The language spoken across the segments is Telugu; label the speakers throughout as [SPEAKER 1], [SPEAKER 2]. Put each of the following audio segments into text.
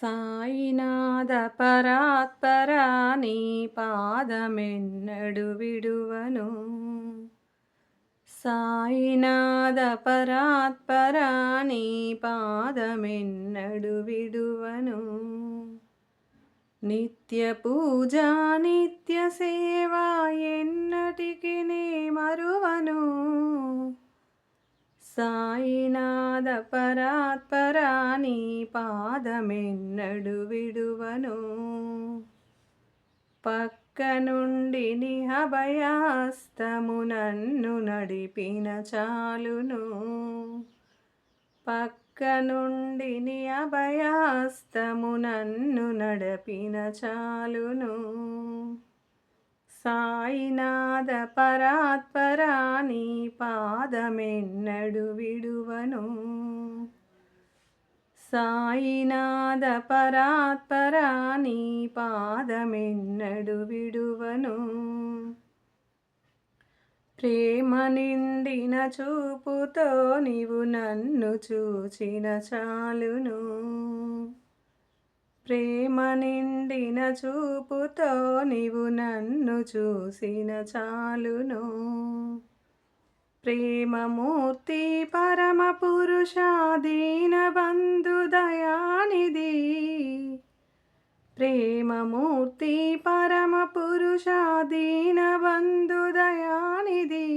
[SPEAKER 1] సాయినాథ పరాత్పరా నీ పాదమెన్నడు విడువను. సాయినాథ పరాత్పరా నీ పాదమెన్నడు విడువను. నిత్య పూజ నిత్య సేవ ఎన్నటికి నే మరువను. సాయినాథ పరాత్పరా నీ పాదమెన్నడు విడువను. పక్క నుండి నీ అభయహస్తము నన్ను నడిపిన చాలును. పక్క నుండి నీ అభయహస్తము నన్ను నడిపిన చాలును. సాయినాథ పరాత్పరా నీ పాదమెన్నడు విడువను. సాయినాథ పరాత్పరా నీ పాదమెన్నడు విడువను. ప్రేమ నిండిన చూపుతో నీవు నన్ను చూచిన చాలును. ప్రేమ నిండిన చూపుతో నీవు నన్ను చూసిన చాలును. ప్రేమమూర్తి పరమ పురుష దీనబంధు దయానిధి. ప్రేమమూర్తి పరమ పురుష దీనబంధు దయానిధి.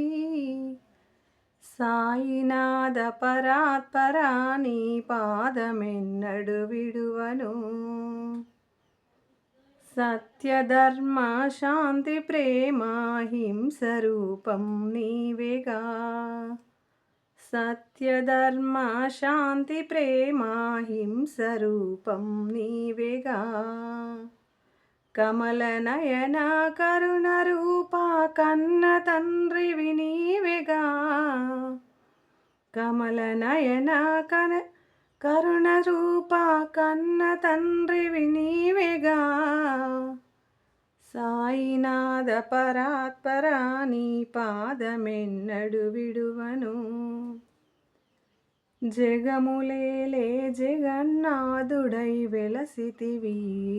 [SPEAKER 1] సాయినాథ పరాత్పరా నీ పాదమెన్నడు విడువను. సత్యధర్మ శాంతి ప్రేమ హింస రూపం నీవేగా. సత్యధర్మ శాంతి ప్రేమ హింస రూపం నీవేగా. కమలనయన కరుణ రూప కన్న తండ్రివి నీవేగా. కమలనయన కరుణ రూప కన్న తండ్రివి నీవేగా. సాయినాథ పరాత్పరా నీ పాదమెన్నడు విడువను. జగములేలే జగన్నాథుడై వెలసితివి.